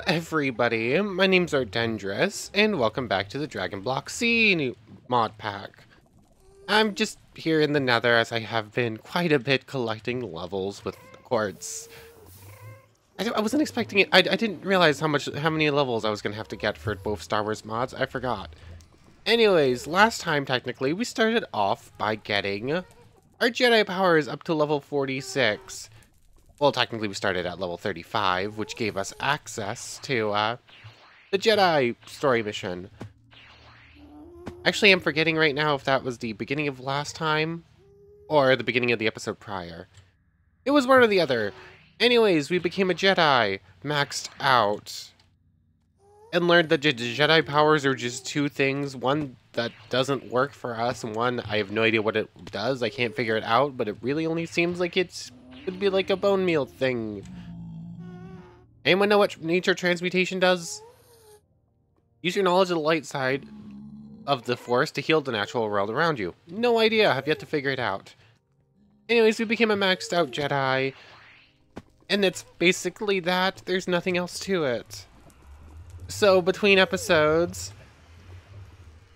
everybody, my name's Ardendris, and welcome back to the Dragon Block C mod pack. I'm just here in the Nether as I have been quite a bit collecting levels with quartz. I wasn't expecting it. I didn't realize how many levels I was gonna have to get for both Star Wars mods. I forgot. Anyways, last time technically we started off by getting our Jedi powers up to level 46. Well, technically we started at level 35, which gave us access to the Jedi story mission. Actually, I'm forgetting right now if that was the beginning of last time or the beginning of the episode prior. It was one or the other. Anyways, we became a Jedi, maxed out, and learned that Jedi powers are just two things. One that doesn't work for us, and one I have no idea what it does. I can't figure it out, but it really only seems like it would be like a bone meal thing. Anyone know what nature transmutation does? Use your knowledge of the light side of the Force to heal the natural world around you. No idea, I've yet to figure it out. Anyways, we became a maxed out Jedi, and it's basically that. There's nothing else to it. So, between episodes...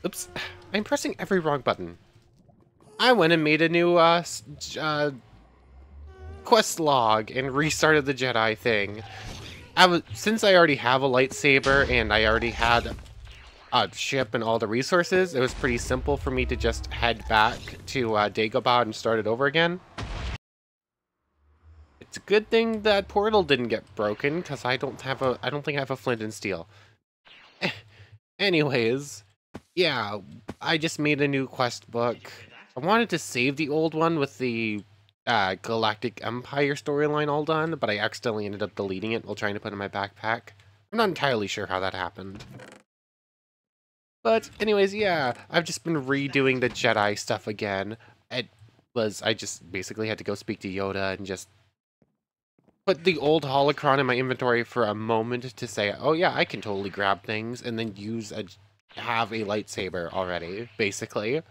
Oops, I'm pressing every wrong button. I went and made a new, quest log and restarted the Jedi thing. Since I already have a lightsaber and I already had a ship and all the resources, it was pretty simple for me to just head back to Dagobah and start it over again. It's a good thing that portal didn't get broken because I don't think I have a flint and steel. Anyways, yeah, I just made a new quest book. I wanted to save the old one with the Galactic Empire storyline all done, but I accidentally ended up deleting it while trying to put it in my backpack. I'm not entirely sure how that happened. But anyways, yeah, I've just been redoing the Jedi stuff again. I just basically had to go speak to Yoda and just put the old holocron in my inventory for a moment to say, oh yeah, I can totally grab things, and then have a lightsaber already, basically.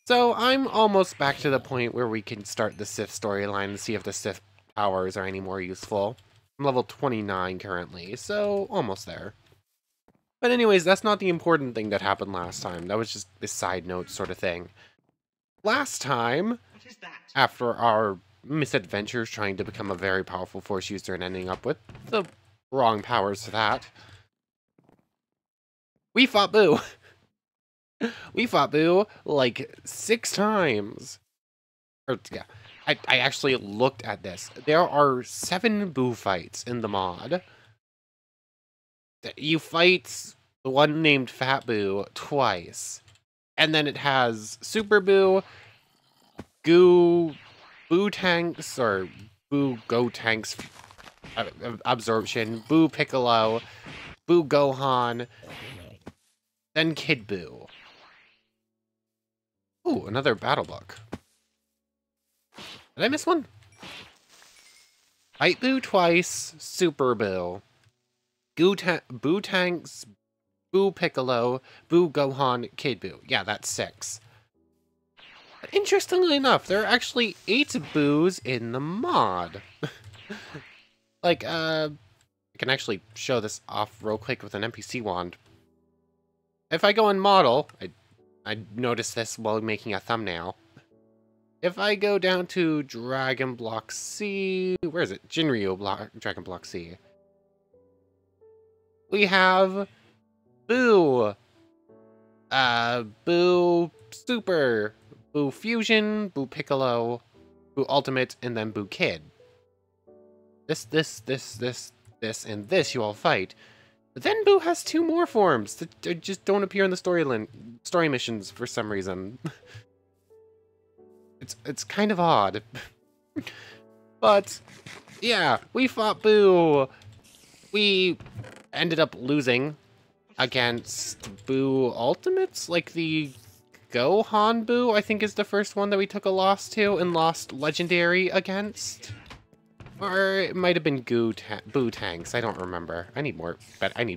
So I'm almost back to the point where we can start the Sith storyline and see if the Sith powers are any more useful. I'm level 29 currently, so almost there. But anyways, that's not the important thing that happened last time. That was just a side note sort of thing. Last time, after our misadventures trying to become a very powerful Force user and ending up with the wrong powers for that, we fought Boo. We fought Boo like 6 times. Or, yeah, I actually looked at this. There are 7 Boo fights in the mod. You fight the one named Fat Boo twice. And then it has Super Boo, Goo, Boo Tanks, or Boo Go Tanks Absorption, Boo Piccolo, Boo Gohan, then Kid Boo. Ooh, another battle book. Did I miss one? Fight Boo twice, Super Boo. Boo Tanks, Boo Piccolo, Boo Gohan, Kid Boo. Yeah, that's 6. But interestingly enough, there are actually 8 Boos in the mod. Like, I can actually show this off real quick with an NPC wand. If I go in model, I noticed this while making a thumbnail. If I go down to Dragon Block C, where is it? Jinryu Dragon Block C. We have Boo, Boo Super, Boo Fusion, Boo Piccolo, Boo Ultimate, and then Boo Kid. This, and this you all fight. But then Boo has 2 more forms that just don't appear in the story missions for some reason. It's kind of odd. But, yeah, we fought Boo. We ended up losing against Boo Ultimates, like the Gohan Boo, I think is the first one that we took a loss to and lost Legendary against. Or it might have been Boo Tanks, I don't remember. I need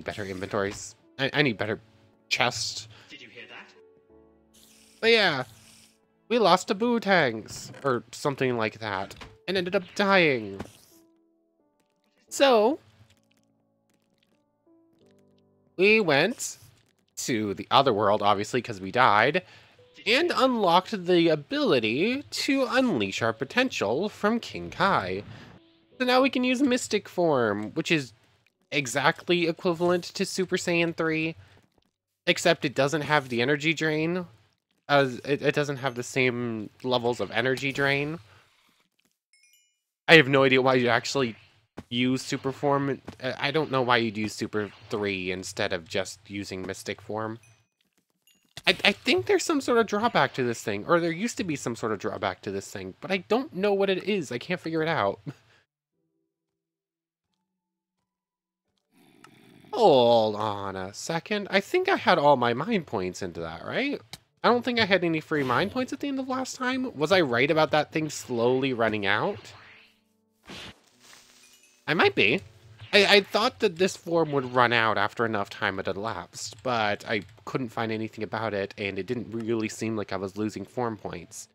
better inventories. I need better chests. Did you hear that? But yeah, we lost to Boo Tanks, or something like that, and ended up dying. So, we went to the other world, obviously, because we died, and unlocked the ability to unleash our potential from King Kai. So now we can use Mystic Form, which is exactly equivalent to Super Saiyan 3, except it doesn't have the energy drain. It doesn't have the same levels of energy drain. I have no idea why you actually use Super Form. I don't know why you'd use Super 3 instead of just using Mystic Form. I think there's some sort of drawback to this thing, or there used to be some sort of drawback to this thing, but I don't know what it is. I can't figure it out. Hold on a second. I think I had all my mind points into that, right? I don't think I had any free mind points at the end of last time. Was I right about that thing slowly running out? I might be. I thought that this form would run out after enough time had elapsed, but I couldn't find anything about it, and it didn't really seem like I was losing form points.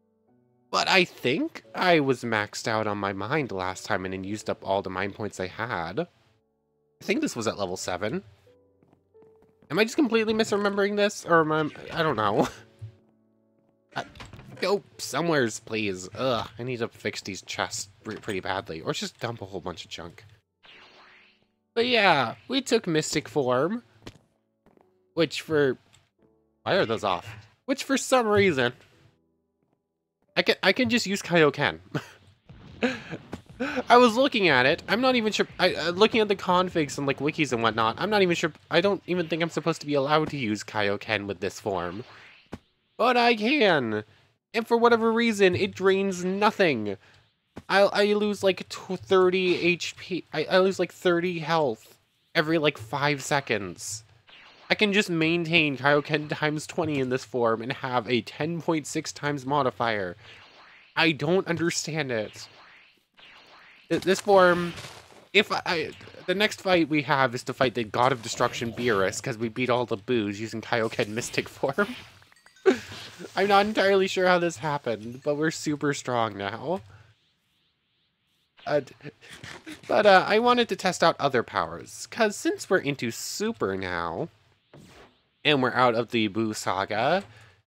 But I think I was maxed out on my mind last time and then used up all the mind points I had. I think this was at level 7. Am I just completely misremembering this? Or am I don't know. Go somewheres, please. Ugh, I need to fix these chests pretty badly. Or just dump a whole bunch of junk. But yeah, we took Mystic Form. Which for... Why are those off? Which for some reason... I can just use Kaioken. I was looking at it. I'm not even sure. Looking at the configs and like wikis and whatnot. I'm not even sure. I don't even think I'm supposed to be allowed to use Kaioken with this form. But I can. And for whatever reason, it drains nothing. I lose like 30 HP. I lose like 30 health every like 5 seconds. I can just maintain Kaioken times 20 in this form and have a 10.6 times modifier. I don't understand it. This form, the next fight we have is to fight the God of Destruction Beerus, because we beat all the boos using Kaioken Mystic Form. I'm not entirely sure how this happened, but we're super strong now. But I wanted to test out other powers, because since we're into Super now, and we're out of the Boo Saga,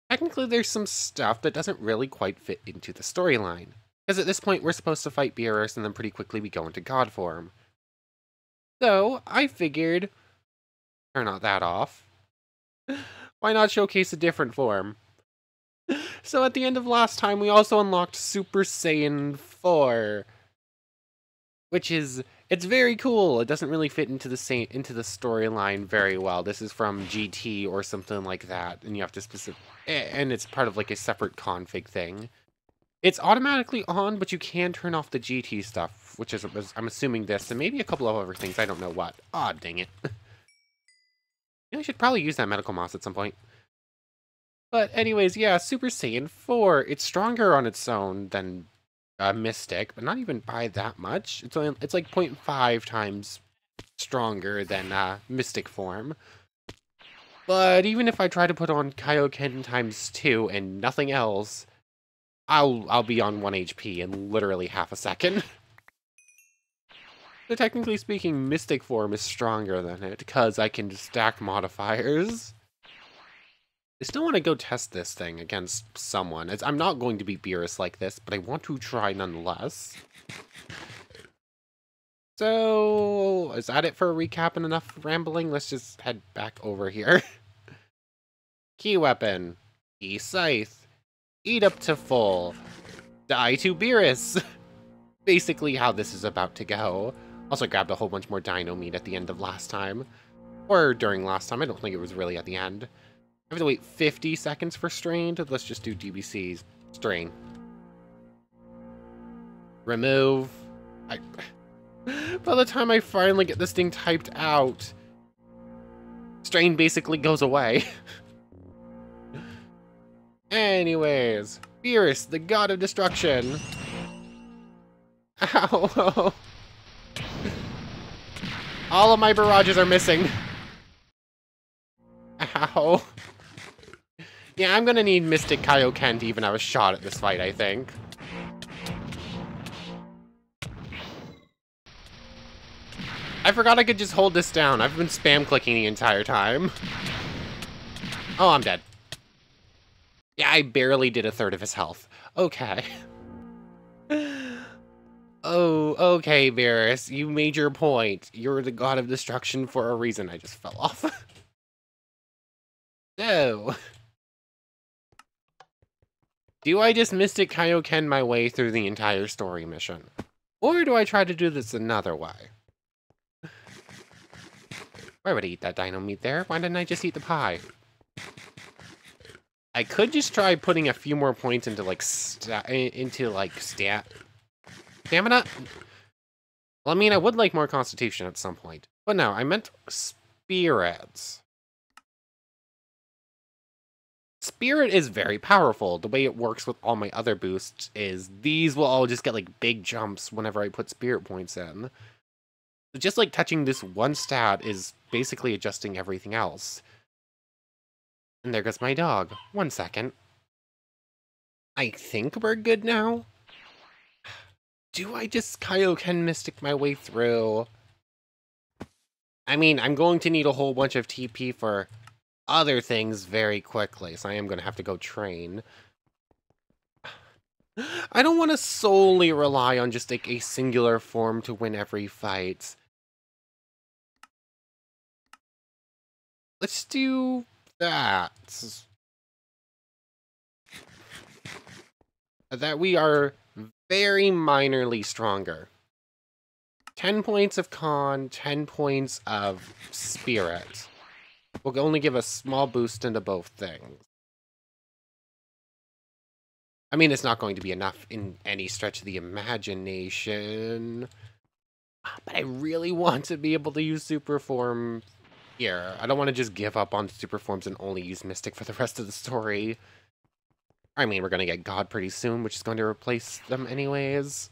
technically there's some stuff that doesn't really quite fit into the storyline. Because at this point we're supposed to fight Beerus and then pretty quickly we go into God form. So I figured, turn all that off, why not showcase a different form? So at the end of last time we also unlocked Super Saiyan 4. Which is, it's very cool. It doesn't really fit into the storyline very well. This is from GT or something like that, and you have to and it's part of like a separate config thing. It's automatically on, but you can turn off the GT stuff, which is, I'm assuming this, and maybe a couple of other things, I don't know what. Aw, dang it. Yeah, I should probably use that medical moss at some point. But anyways, yeah, Super Saiyan 4, it's stronger on its own than Mystic, but not even by that much. It's like 0.5 times stronger than Mystic form. But even if I try to put on Kaioken times 2 and nothing else, I'll be on 1 HP in literally half a second. So technically speaking, Mystic form is stronger than it because I can stack modifiers. I still want to go test this thing against someone. I'm not going to beat Beerus like this, but I want to try nonetheless. So, is that it for a recap and enough rambling? Let's just head back over here. Key weapon. Key scythe. Eat up to full. Die to Beerus. Basically how this is about to go. Also grabbed a whole bunch more dino meat at the end of last time. Or during last time. I don't think it was really at the end. I have to wait 50 seconds for strained. Let's just do DBC's strain. Remove. By the time I finally get this thing typed out, strain basically goes away. Anyways, Beerus, the God of Destruction. Ow. All of my barrages are missing. Ow. Yeah, I'm gonna need Mystic Kaioken to even have a shot at this fight, I think. I forgot I could just hold this down. I've been spam clicking the entire time. Oh, I'm dead. Yeah, I barely did a third of his health. Okay. Oh, okay, Varus. You made your point. You're the god of destruction for a reason. I just fell off. So... do I just Mystic Kaioken my way through the entire story mission? Or do I try to do this another way? Why would I eat that dino meat there? Why didn't I just eat the pie? I could just try putting a few more points into stamina. Well, I mean, I would like more constitution at some point. But no, I meant spirits. Spirit is very powerful. The way it works with all my other boosts is these will all just get like big jumps whenever I put spirit points in. So just like touching this one stat is basically adjusting everything else. And there goes my dog. 1 second. I think we're good now. Do I just Kaioken Mystic my way through? I mean, I'm going to need a whole bunch of TP for other things very quickly, so I am going to have to go train. I don't want to solely rely on just like a singular form to win every fight. Let's do that. That we are very minorly stronger. 10 points of con, 10 points of spirit. Will only give a small boost into both things. I mean, it's not going to be enough in any stretch of the imagination. But I really want to be able to use super form here. I don't want to just give up on super forms and only use Mystic for the rest of the story. I mean, we're going to get God pretty soon, which is going to replace them anyways.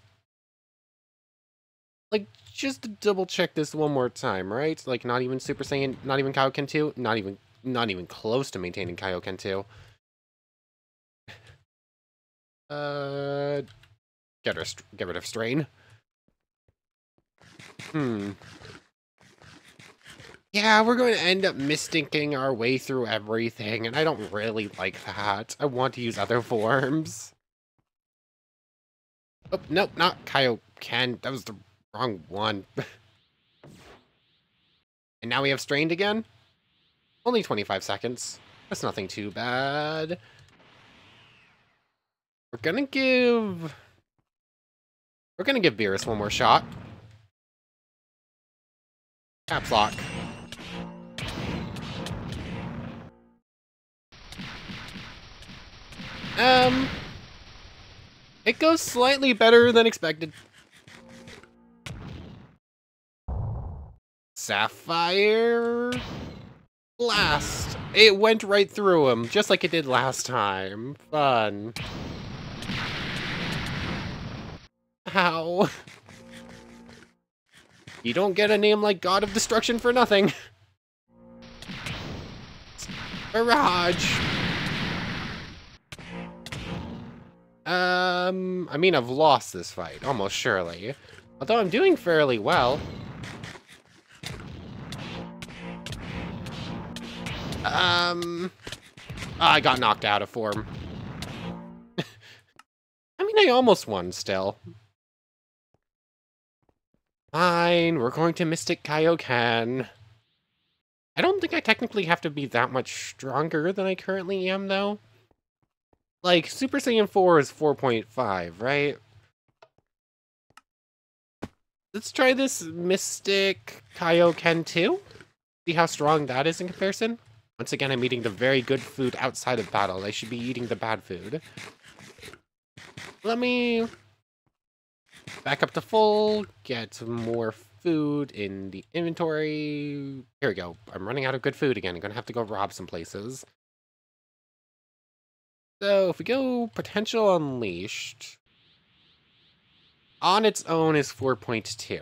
Like, just to double check this one more time, right? Like, not even Super Saiyan, not even Kaioken 2, not even close to maintaining Kaioken 2. Get rid of Strain. Yeah, we're going to end up mysticking our way through everything, and I don't really like that. I want to use other forms. Oh, nope, not Kaioken. That was the wrong one. And now we have Strained again? Only 25 seconds. That's nothing too bad. We're gonna give Beerus one more shot. Caps lock. It goes slightly better than expected. Sapphire Blast. It went right through him, just like it did last time. Fun. Ow. You don't get a name like God of Destruction for nothing. Barrage. I mean, I've lost this fight, almost surely. Although I'm doing fairly well. I got knocked out of form. I mean, I almost won still. Fine, we're going to Mystic Kaioken. I don't think I technically have to be that much stronger than I currently am, though. Like, Super Saiyan 4 is 4.5, right? Let's try this Mystic Kaioken 2. See how strong that is in comparison. Once again, I'm eating the very good food outside of battle. I should be eating the bad food. Let me back up to full, get more food in the inventory. Here we go. I'm running out of good food again. I'm gonna have to go rob some places. So if we go Potential Unleashed, on its own is 4.2.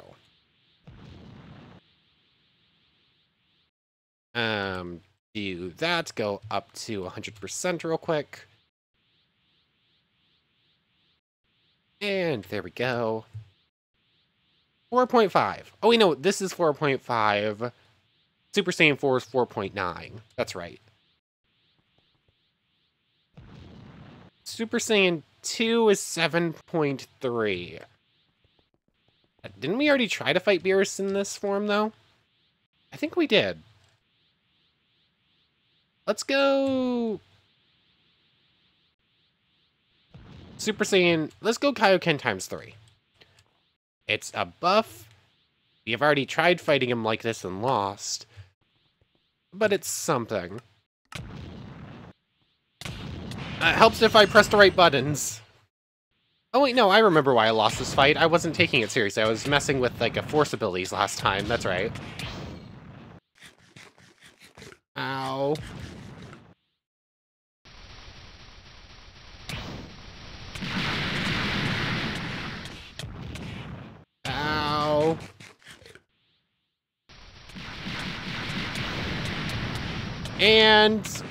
Do that, go up to 100% real quick. And there we go. 4.5. Oh, wait, no, this is 4.5. Super Saiyan 4 is 4.9. That's right. Super Saiyan 2 is 7.3. Didn't we already try to fight Beerus in this form, though? I think we did. Let's go... Super Saiyan... Let's go Kaioken times 3. It's a buff. We have already tried fighting him like this and lost. But it's something. It helps if I press the right buttons. Oh wait, no, I remember why I lost this fight. I wasn't taking it seriously. I was messing with, like, force abilities last time. That's right. Ow. Ow. And...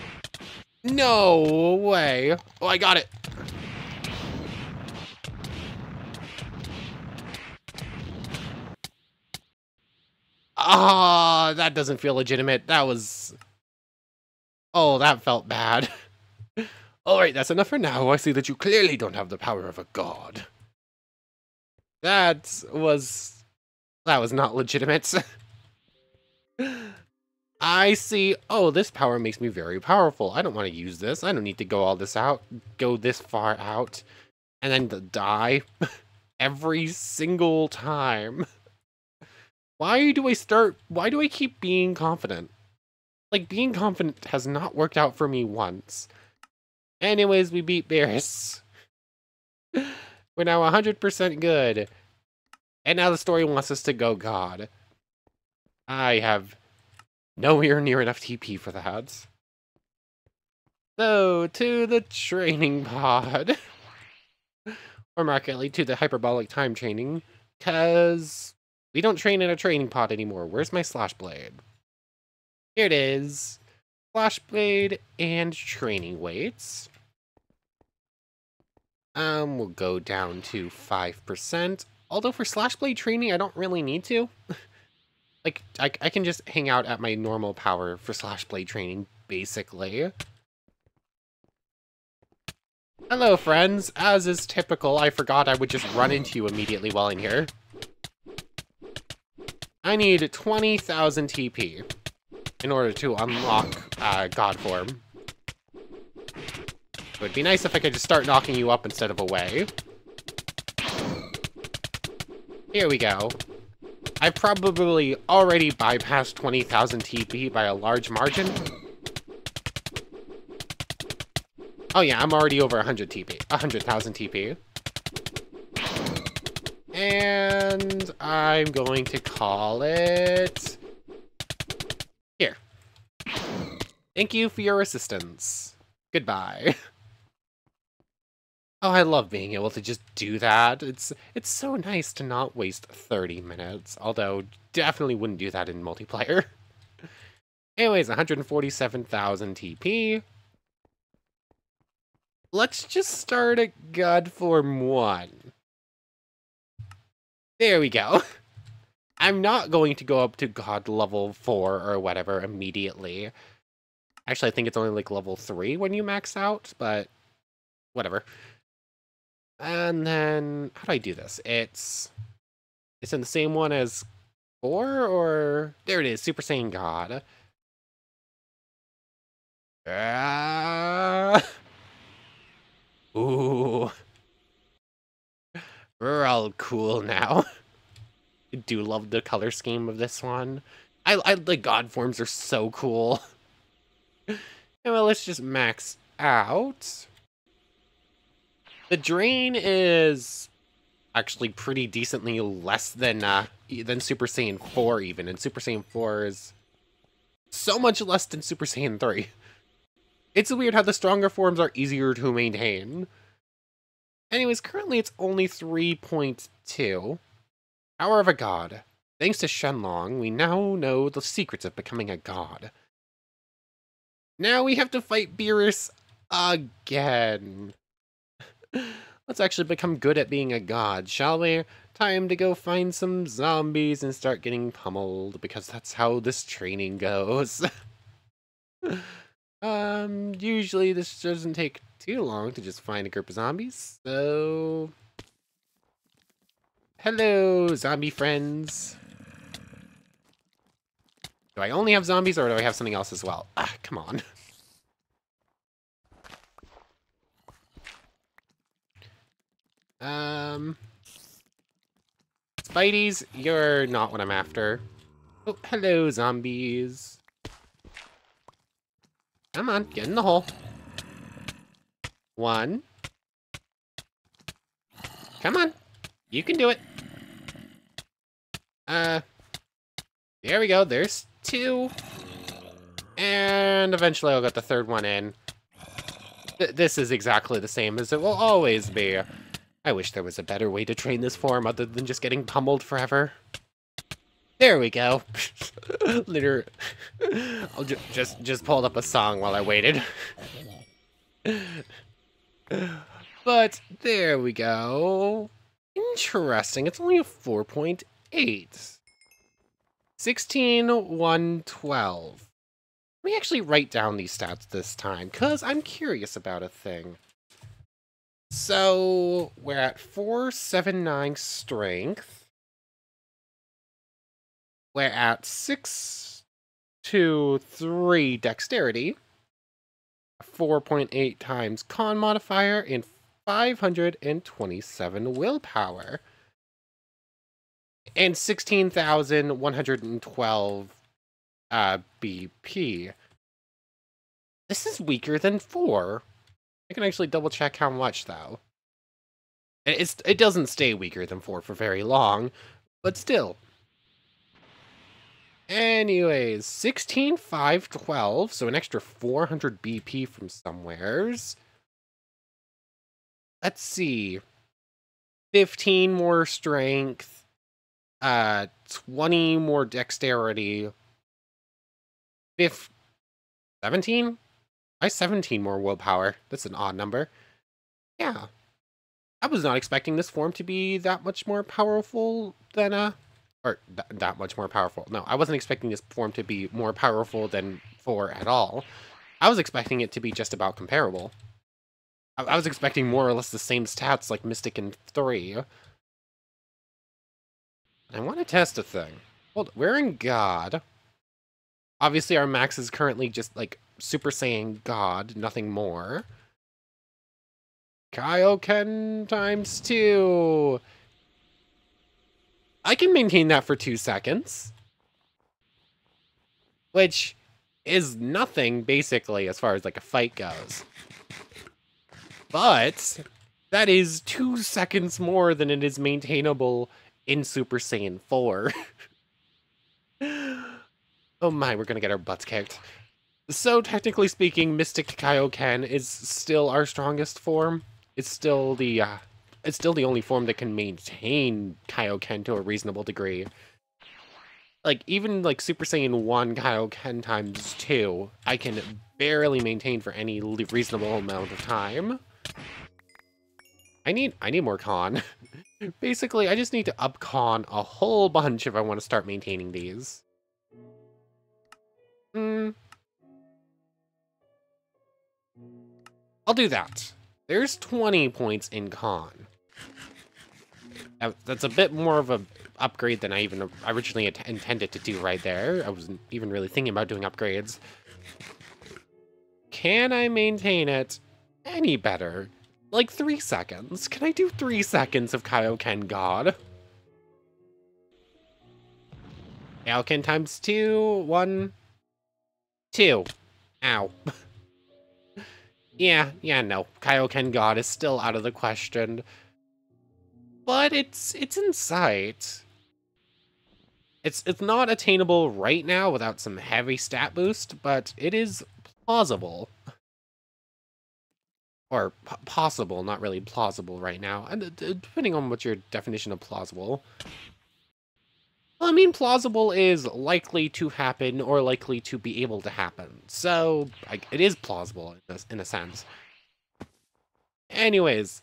No way. Oh, I got it. Ah, that doesn't feel legitimate. That was... Oh, that felt bad. Alright, that's enough for now. I see that you clearly don't have the power of a god. That was not legitimate. I see. Oh, this power makes me very powerful. I don't want to use this. I don't need to go this far out, and then die every single time. Why do I keep being confident? Like, being confident has not worked out for me once. Anyways, we beat Beerus. We're now 100% good. And now the story wants us to go God. I have nowhere near enough TP for that. So, to the training pod. Or more accurately, to the hyperbolic time training. Because we don't train in a training pod anymore. Where's my Slash Blade? Here it is. Slash Blade and training weights. We'll go down to 5%. Although for Slash Blade training, I don't really need to. Like, I can just hang out at my normal power for Slash Blade training, basically. Hello, friends. As is typical, I forgot I would just run into you immediately while in here. I need 20,000 TP in order to unlock God form. It would be nice if I could just start knocking you up instead of away. Here we go. I probably already bypassed 20,000 TP by a large margin. Oh yeah, I'm already over 100 TP. 100,000 TP. And I'm going to call it... Here. Thank you for your assistance. Goodbye. Oh, I love being able to just do that. It's so nice to not waste 30 minutes. Although, definitely wouldn't do that in multiplayer. Anyways, 147,000 TP. Let's just start at God Form 1. There we go. I'm not going to go up to God level 4 or whatever immediately. Actually, I think it's only like level 3 when you max out, but whatever. And then, how do I do this? It's in the same one as 4, or... There it is, Super Saiyan God. Ooh. We're all cool now. I do love the color scheme of this one. The God forms are so cool. Well, let's just max out. The drain is actually pretty decently less than Super Saiyan 4 even, and Super Saiyan 4 is so much less than Super Saiyan 3. It's weird how the stronger forms are easier to maintain. Anyways, currently it's only 3.2. Power of a God. Thanks to Shenlong, we now know the secrets of becoming a god. Now we have to fight Beerus again. Let's actually become good at being a god, shall we? Time to go find some zombies and start getting pummeled, because that's how this training goes. Usually this doesn't take too long to just find a group of zombies, so... Hello, zombie friends. Do I only have zombies, or do I have something else as well? Ah, come on. Spideys, you're not what I'm after. Oh, hello, zombies. Come on, get in the hole. 1. Come on. You can do it. There we go. There's 2. And eventually I'll get the 3rd one in. This is exactly the same as it will always be. I wish there was a better way to train this form other than just getting pummeled forever. There we go. Literally, I'll just pulled up a song while I waited. But there we go. Interesting. It's only a 4.8. 16, 1, 12. Let me actually write down these stats this time, because I'm curious about a thing. So, we're at 479 strength. We're at 623 dexterity. 4.8 times con modifier, and 527 willpower. And 16,112 BP. This is weaker than 4. I can actually double check how much, though. It doesn't stay weaker than 4 for very long, but still. Anyways, 16,512, so an extra 400 BP from somewheres. Let's see. 15 more strength. 20 more dexterity. 17? Why 17 more willpower? That's an odd number. Yeah. I was not expecting this form to be that much more powerful than, or that much more powerful. No, I wasn't expecting this form to be more powerful than 4 at all. I was expecting it to be just about comparable. I was expecting more or less the same stats like Mystic and 3. I want to test a thing. Hold, we're in God. Obviously, our max is currently just, like, Super Saiyan God, nothing more. Kaioken times 2. I can maintain that for 2 seconds. Which is nothing, basically, as far as, like, a fight goes. But that is 2 seconds more than it is maintainable in Super Saiyan 4. Oh my, we're gonna get our butts kicked. So, technically speaking, Mystic Kaioken is still our strongest form. It's still the only form that can maintain Kaioken to a reasonable degree. Like, even, like, Super Saiyan 1 Kaioken times 2, I can barely maintain for any reasonable amount of time. I need more con. Basically, I just need to up con a whole bunch if I want to start maintaining these. I'll do that. There's 20 points in con. That's a bit more of an upgrade than I even originally intended to do right there. I wasn't even really thinking about doing upgrades. Can I maintain it any better? Like 3 seconds. Can I do 3 seconds of Kaioken God? Kaioken times 2. 1, 2. Ow. Yeah, no. Kaioken God is still out of the question. But it's in sight. It's not attainable right now without some heavy stat boost, but it is plausible. Or possible, not really plausible right now. And depending on what your definition of plausible. Well, I mean, plausible is likely to happen or likely to be able to happen. So, it is plausible in a sense. Anyways,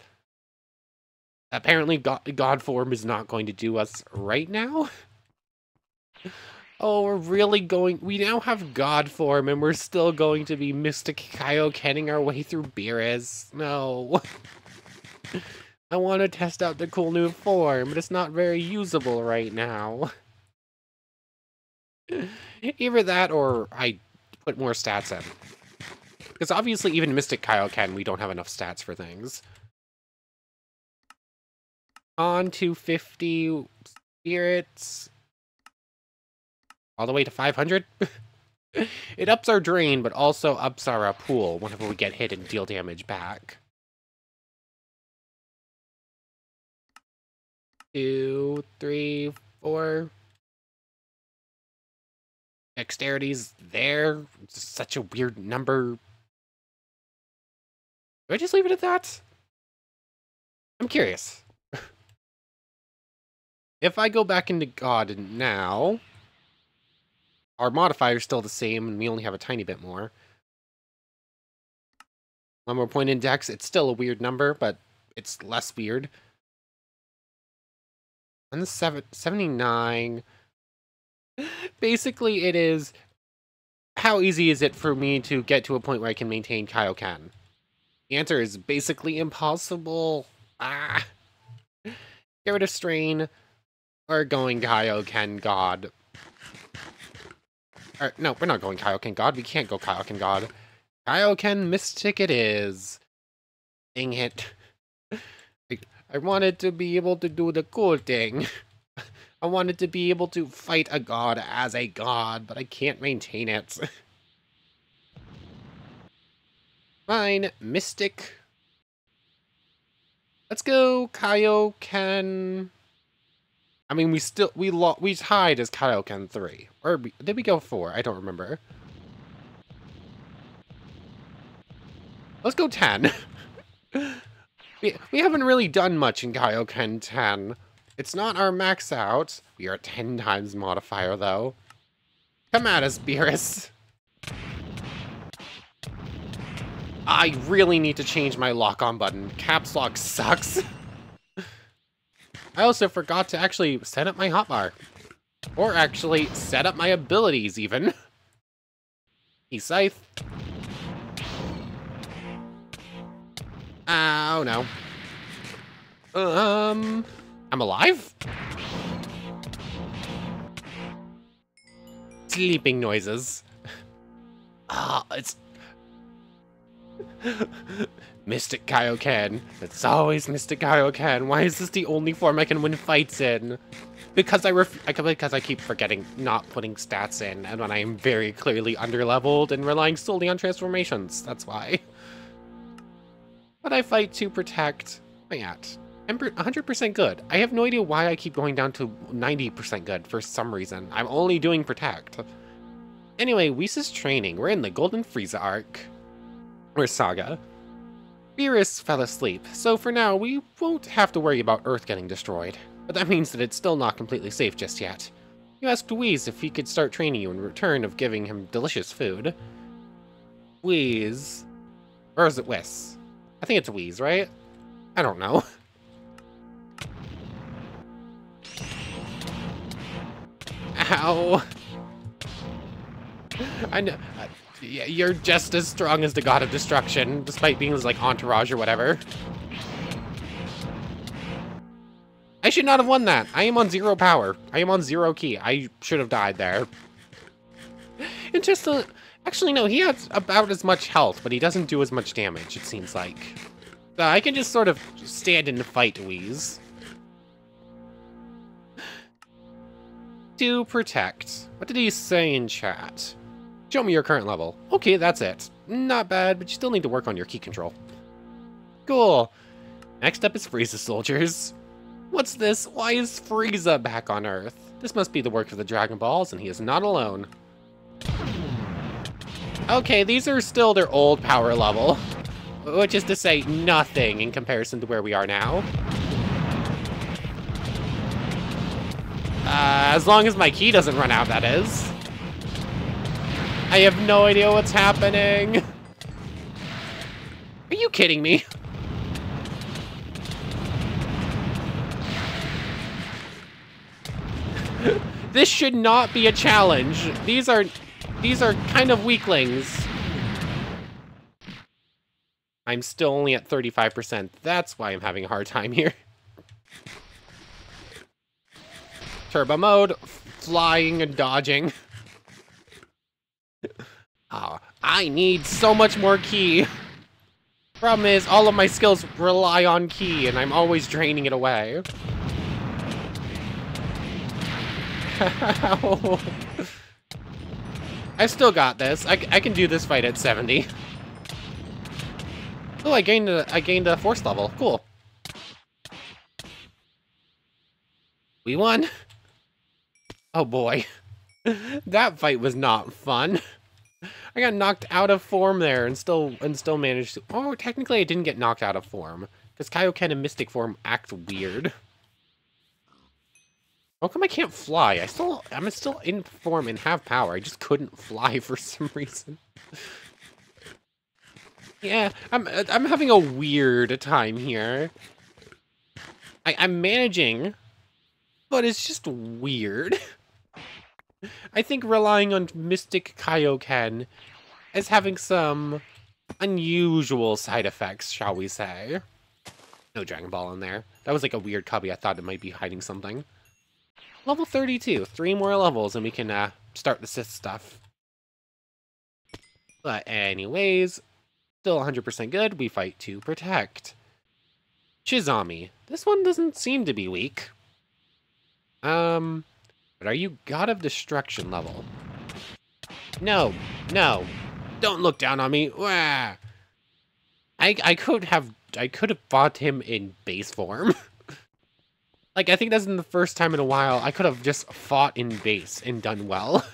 Apparently, God form is not going to do us right now. Oh, we're really going... We now have God form, and we're still going to be Mystic Kaiokenning our way through Beerus. No. I want to test out the cool new form, but it's not very usable right now. Either that, or I put more stats in. Because obviously, even Mystic Kaioken, we don't have enough stats for things. On to 50 spirits. All the way to 500? It ups our drain, but also ups our pool whenever we get hit and deal damage back. 2, 3, 4. Dexterity's there. It's such a weird number. Do I just leave it at that? I'm curious. If I go back into God now, our modifier's still the same, and we only have a tiny bit more. One more point index. It's still a weird number, but it's less weird. And the 79. Basically, it is, how easy is it for me to get to a point where I can maintain Kaioken? The answer is basically impossible. Ah. Get rid of Strain, or going Kaioken God. Or, no, we're not going Kaioken God. We can't go Kaioken God. Kaioken Mystic it is. Dang it. I wanted to be able to do the cool thing. I wanted to be able to fight a god as a god, but I can't maintain it. Fine, Mystic. Let's go Kaioken. I mean, we tied as Kaioken 3. Or did we go 4? I don't remember. Let's go 10. We haven't really done much in Kaioken 10. It's not our max out. We are 10 times modifier, though. Come at us, Beerus. I really need to change my lock-on button. Caps lock sucks. I also forgot to actually set up my hotbar. Or actually, set up my abilities, even. E-Scythe. Oh, no. I'm alive? Sleeping noises. It's... Mystic Kaioken. It's always Mystic Kaioken. Why is this the only form I can win fights in? Because I keep forgetting not putting stats in, and when I am very clearly underleveled and relying solely on transformations. That's why. But I fight to protect. What am I at? I'm 100% good. I have no idea why I keep going down to 90% good for some reason. I'm only doing protect. Anyway, Whis' training. We're in the Golden Frieza arc. Or saga. Beerus fell asleep, so for now we won't have to worry about Earth getting destroyed. But that means that it's still not completely safe just yet. You asked Whis if he could start training you in return of giving him delicious food. Whis. Or is it Whis? I think it's Whis, right? I don't know. Ow. I know. Yeah, you're just as strong as the God of Destruction, despite being his, like, entourage or whatever. I should not have won that. I am on 0 power. I am on 0 ki. I should have died there. And just actually, no, he has about as much health, but he doesn't do as much damage, it seems like. So I can just sort of stand and fight Whis. To protect. What did he say in chat? Show me your current level. Okay, that's it. Not bad, but you still need to work on your ki control. Cool. Next up is Frieza soldiers. What's this? Why is Frieza back on Earth? This must be the work of the Dragon Balls, and he is not alone. Okay, these are still their old power level. Which is to say, nothing in comparison to where we are now. As long as my ki doesn't run out, that is. I have no idea what's happening. Are you kidding me? This should not be a challenge. These are kind of weaklings. I'm still only at 35%. That's why I'm having a hard time here. Turbo mode, flying and dodging. Oh, I need so much more ki. Problem is, all of my skills rely on ki, and I'm always draining it away. I still got this. I can do this fight at 70. Oh, I gained a force level. Cool. We won. Oh boy. That fight was not fun. I got knocked out of form there and still managed to... Oh, technically I didn't get knocked out of form. Because Kaioken and Mystic form act weird. How come I can't fly? I'm still in form and have power. I just couldn't fly for some reason. Yeah, I'm having a weird time here. I'm managing, but it's just weird. I think relying on Mystic Kaioken is having some unusual side effects, shall we say. No Dragon Ball in there. That was like a weird cubby. I thought it might be hiding something. Level 32. 3 more levels and we can start the Sith stuff. But anyways, still 100% good. We fight to protect. Chizami. This one doesn't seem to be weak. But are you God of Destruction level? No, no. Don't look down on me. Wah. I could have fought him in base form. Like, I think that's the first time in a while I could have just fought in base and done well.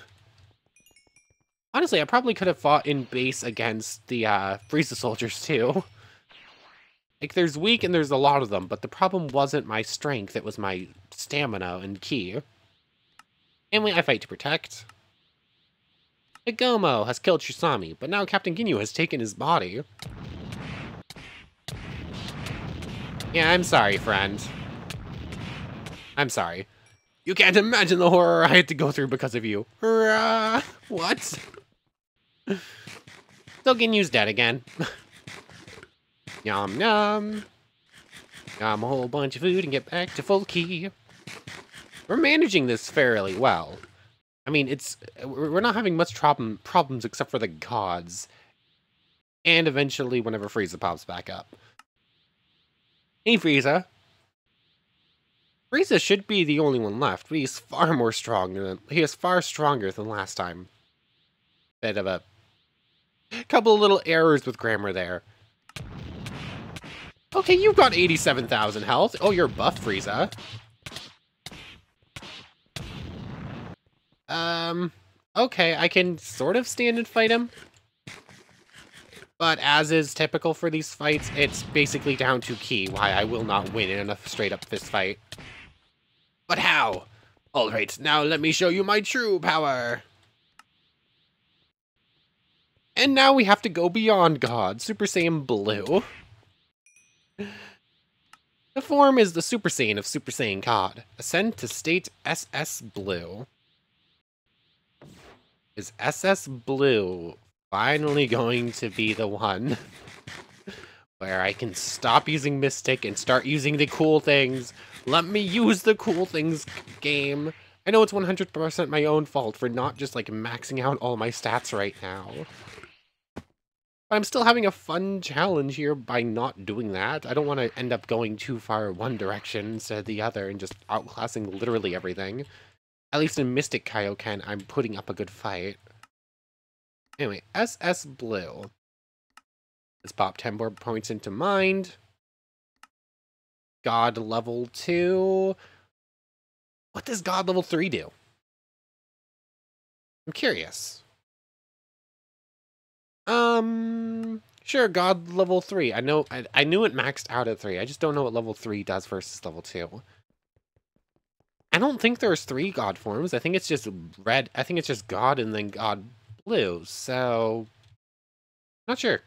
Honestly, I probably could have fought in base against the Frieza soldiers too. Like, there's weak and there's a lot of them, but the problem wasn't my strength, it was my stamina and ki. Anyway, I fight to protect. Igomo has killed Chizami, but now Captain Ginyu has taken his body. Yeah, I'm sorry, friend. I'm sorry. You can't imagine the horror I had to go through because of you. What? So Ginyu's dead again. Yum yum. Yum a whole bunch of food and get back to full ki. We're managing this fairly well. I mean, we're not having much problems except for the gods. And eventually whenever Frieza pops back up. Hey, Frieza. Frieza should be the only one left, but he's far more stronger than last time. Bit of a couple of little errors with grammar there. Okay, you've got 87,000 health. Oh, you're buff, Frieza. Okay, I can sort of stand and fight him. But as is typical for these fights, it's basically down to ki, why I will not win in a straight-up fist fight. But how? Alright, now let me show you my true power. And now we have to go beyond God, Super Saiyan Blue. The form is the Super Saiyan of Super Saiyan God. Ascend to state SS Blue. Is SS Blue finally going to be the one where I can stop using Mystic and start using the cool things? Let me use the cool things game. I know it's 100% my own fault for not just like maxing out all my stats right now. But I'm still having a fun challenge here by not doing that. I don't want to end up going too far one direction instead of the other and just outclassing literally everything. At least in Mystic Kaioken, I'm putting up a good fight. Anyway, SS Blue. Let's pop 10 more points into Mind. God level 2. What does God level 3 do? I'm curious. Sure, God level 3. I knew it maxed out at 3. I just don't know what level 3 does versus level 2. I don't think there's 3 God forms. I think it's just red. I think it's just God and then God Blue. So, not sure.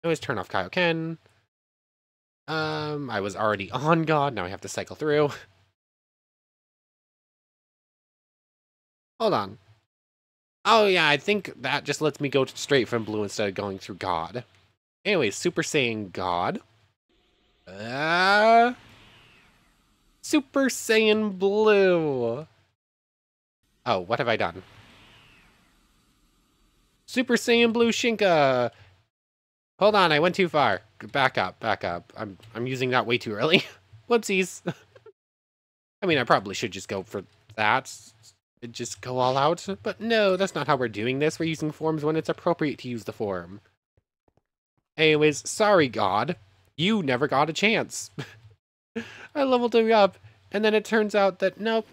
I always turn off Kaioken. I was already on God. Now I have to cycle through. Hold on. Oh yeah, I think that just lets me go straight from blue instead of going through God. Anyways, Super Saiyan God. Super Saiyan Blue. Oh, what have I done? Super Saiyan Blue Shinka. Hold on, I went too far. Back up, back up. I'm using that way too early. Whoopsies. I mean, I probably should just go for that. Just go all out. But no, that's not how we're doing this. We're using forms when it's appropriate to use the form. Anyways, sorry, God. You never got a chance. I leveled him up, and then it turns out that nope,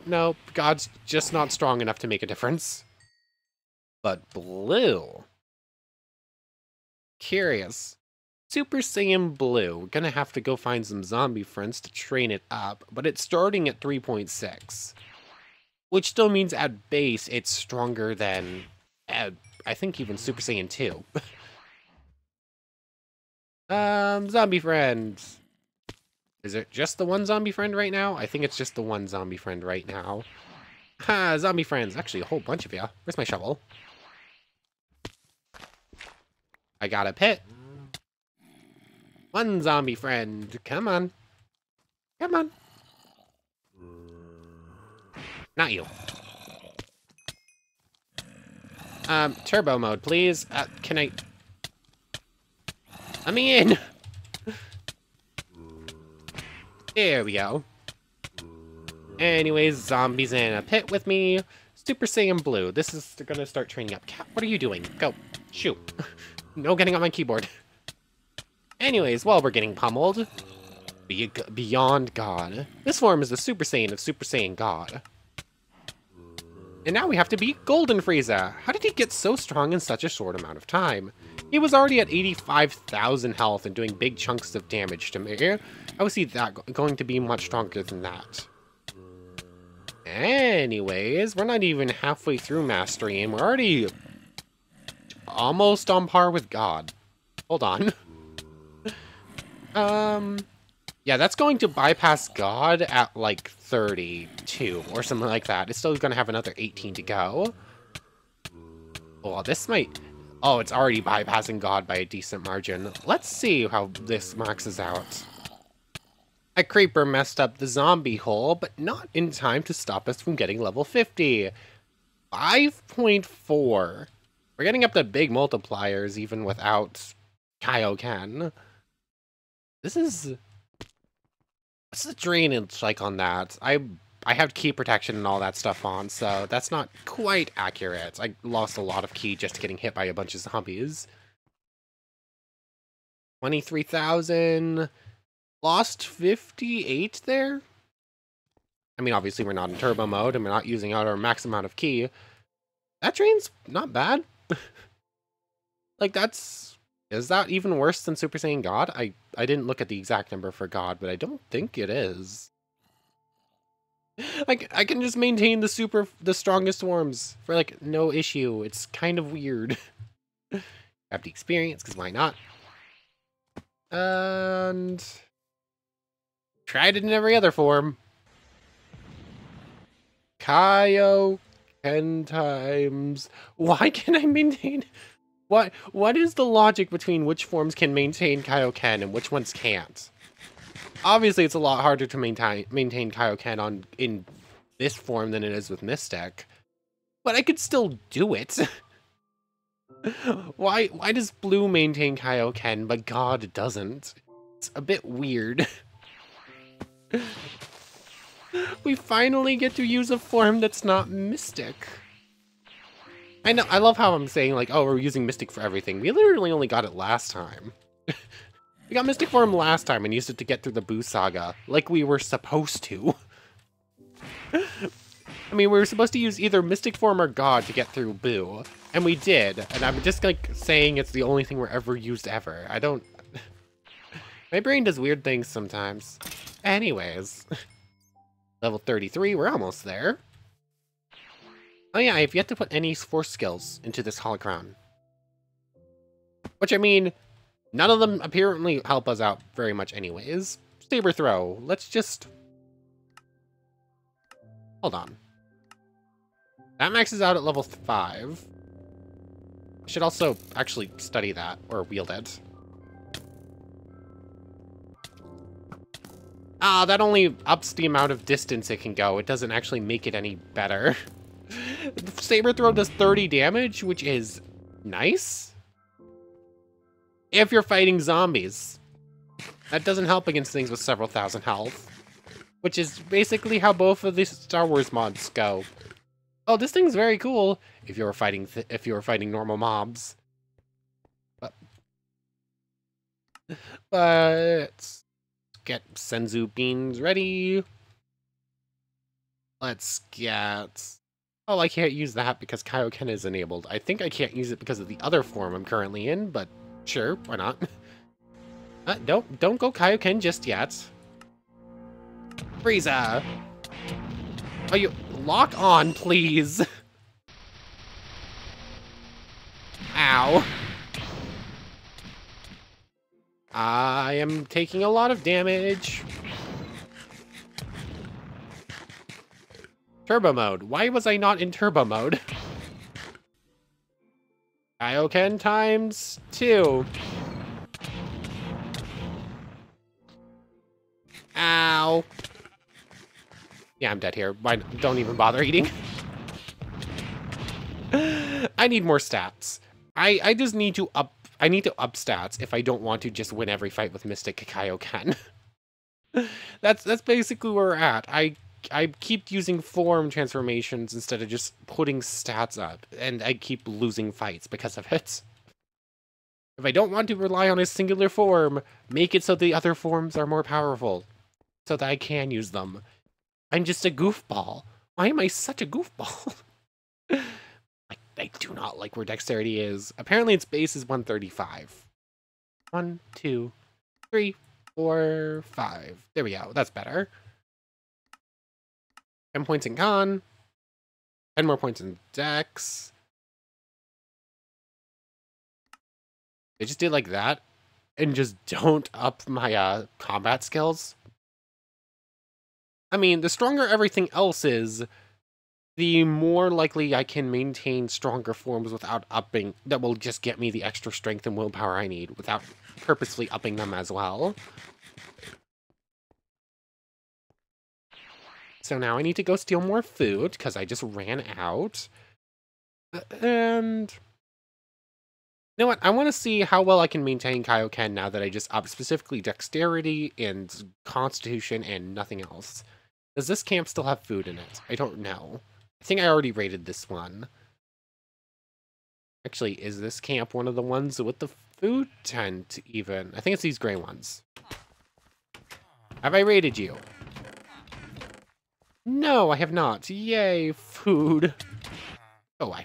God's just not strong enough to make a difference. But Blue. Curious. Super Saiyan Blue. We're gonna have to go find some zombie friends to train it up, but it's starting at 3.6. Which still means at base, it's stronger than, I think even Super Saiyan 2. Zombie friends. Is it just the one zombie friend right now? I think it's just the one zombie friend right now. Ha, zombie friends. Actually, a whole bunch of ya. Where's my shovel? I got a pit. One zombie friend. Come on. Come on. Not you. Turbo mode, please. Can I... Let me in! There we go. Anyways, zombies in a pit with me. Super Saiyan Blue. This is gonna start training up. Cat, what are you doing? Go. Shoot. No getting on my keyboard. Anyways, while we're getting pummeled, Beyond God. This form is the Super Saiyan of Super Saiyan God. And now we have to beat Golden Frieza. How did he get so strong in such a short amount of time? He was already at 85,000 health and doing big chunks of damage to me. I would see that going to be much stronger than that. Anyways, we're not even halfway through Mastery, and we're already almost on par with God. Hold on. Yeah, that's going to bypass God at like 32 or something like that. It's still going to have another 18 to go. Oh, this might... Oh, it's already bypassing God by a decent margin. Let's see how this maxes out. A creeper messed up the zombie hole, but not in time to stop us from getting level 50. 5.4. We're getting up to big multipliers even without Kaioken. This is... What's the drainage like on that? I have key protection and all that stuff on, so that's not quite accurate. I lost a lot of ki just getting hit by a bunch of zombies. 23,000. Lost 58 there? I mean, obviously we're not in turbo mode and we're not using out our max amount of ki. That drain's not bad. Like, that's... Is that even worse than Super Saiyan God? I didn't look at the exact number for God, but I don't think it is. Like, I can just maintain the strongest forms for, like, no issue. It's kind of weird. Have the experience, because why not? And... Tried it in every other form. Kaioken times... Why can I maintain... What is the logic between which forms can maintain Kaioken and which ones can't? Obviously, it's a lot harder to maintain Kaioken in this form than it is with Mystic, but I could still do it. Why does Blue maintain Kaioken but God doesn't? It's a bit weird. We finally get to use a form that's not Mystic. I know, I love how I'm saying, like, oh, we're using Mystic for everything. We literally only got it last time. We got Mystic Form last time and used it to get through the Buu Saga, like we were supposed to. I mean, we were supposed to use either Mystic Form or God to get through Buu, and we did, and I'm just, like, saying it's the only thing we're ever used ever. I don't... My brain does weird things sometimes. Anyways. Level 33, we're almost there. Oh yeah, I've yet to put any Force skills into this holocron. Which, I mean, none of them apparently help us out very much anyways. Saber Throw, let's just... Hold on. That maxes out at level 5. I should also actually study that, or wield it. Ah, that only ups the amount of distance it can go. It doesn't actually make it any better. Saber Throw does 30 damage, which is nice. If you're fighting zombies. That doesn't help against things with several thousand health. Which is basically how both of these Star Wars mods go. Oh, this thing's very cool if you were fighting normal mobs. But get Senzu beans ready. Let's get... Oh, I can't use that because Kaioken is enabled. I think I can't use it because of the other form I'm currently in, but sure, why not? Don't go Kaioken just yet. Frieza! Oh, you lock on, please. Ow. I am taking a lot of damage. Turbo mode. Why was I not in turbo mode? Kaioken times 2. Ow. Yeah, I'm dead here. Don't even bother eating. I need more stats. I just need to up... I need to up stats if I don't want to just win every fight with Mystic Kaioken. That's basically where we're at. I keep using form transformations instead of just putting stats up, and I keep losing fights because of it. If I don't want to rely on a singular form, make it so the other forms are more powerful, so that I can use them. I'm just a goofball. Why am I such a goofball? I do not like where dexterity is. Apparently its base is 135. 1, 2, 3, 4, 5. There we go. That's better. 10 points in con. 10 more points in dex. They just did like that and just don't up my combat skills. I mean, the stronger everything else is, the more likely I can maintain stronger forms without upping, that will just get me the extra strength and willpower I need without purposely upping them as well. So now I need to go steal more food because I just ran out. And you know what? I want to see how well I can maintain Kaioken now that I just upped specifically dexterity and constitution and nothing else. Does this camp still have food in it? I don't know. I think I already rated this one. Actually, is this camp one of the ones with the food tent even? I think it's these gray ones. Have I rated you? No, I have not. Yay, food. Oh,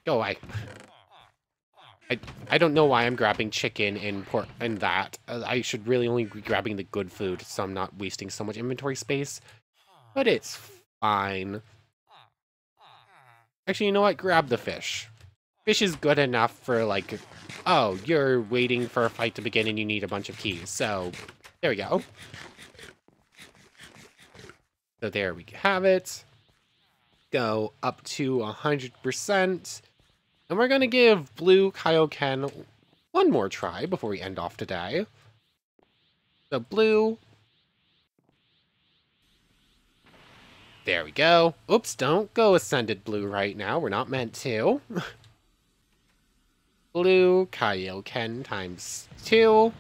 Go away. I don't know why I'm grabbing chicken and pork and that. I should really only be grabbing the good food so I'm not wasting so much inventory space. But it's fine. Actually, you know what? Grab the fish. Fish is good enough for, like... Oh, you're waiting for a fight to begin and you need a bunch of keys. So, there we go. So there we have it. Go up to 100%. And we're going to give Blue Kaioken one more try before we end off today. So Blue. There we go. Oops, don't go Ascended Blue right now. We're not meant to. Blue Kaioken times 2.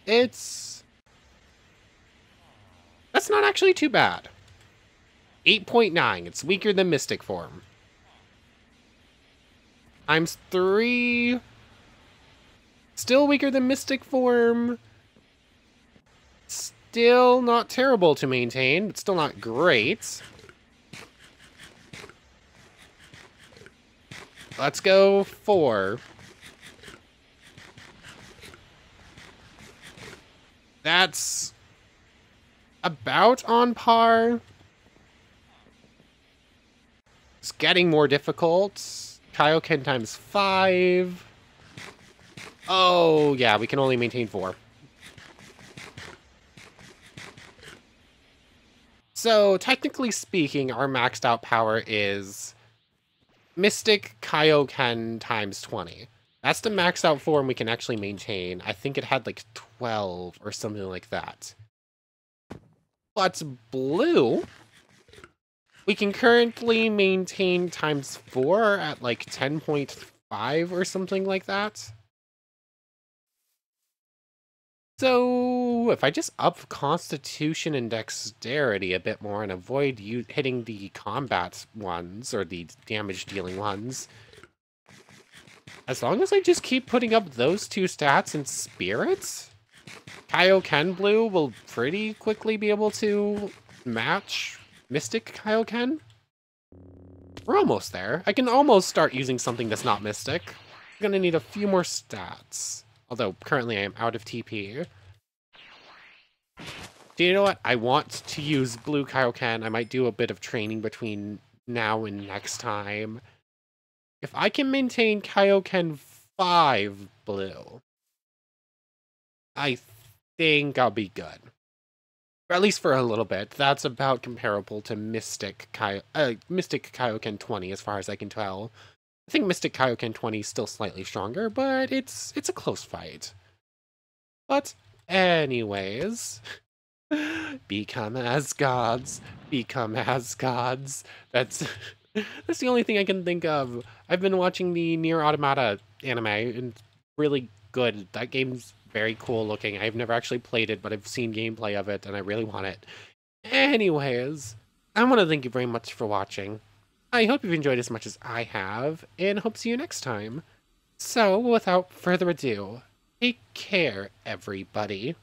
That's not actually too bad. 8.9. It's weaker than Mystic form. Times 3. Still weaker than Mystic form. Still not terrible to maintain, but still not great. Let's go 4. That's about on par. It's getting more difficult. Kaioken times 5. Oh, yeah, we can only maintain 4. So, technically speaking, our maxed out power is Mystic Kaioken times 20. That's the maxed out form we can actually maintain. I think it had like 12 or something like that. But blue, we can currently maintain times 4 at like 10.5 or something like that. So if I just up Constitution and Dexterity a bit more and avoid you hitting the combat ones or the damage dealing ones, as long as I just keep putting up those two stats in Spirits, Kaioken Blue will pretty quickly be able to match Mystic Kaioken. We're almost there. I can almost start using something that's not Mystic. I'm gonna need a few more stats. Although, currently I am out of TP. Do you know what? I want to use Blue Kaioken. I might do a bit of training between now and next time. If I can maintain Kaioken 5 Blue, I think I'll be good. Or at least for a little bit. That's about comparable to Mystic Kaioken 20, as far as I can tell. I think Mystic Kaioken 20 is still slightly stronger, but it's a close fight. But anyways, become as gods, become as gods. That's the only thing I can think of. I've been watching the Nier Automata anime, and it's really good. That game's very cool looking. I've never actually played it, but I've seen gameplay of it, and I really want it. Anyways, I want to thank you very much for watching. I hope you've enjoyed as much as I have, and hope to see you next time. So, without further ado, take care, everybody.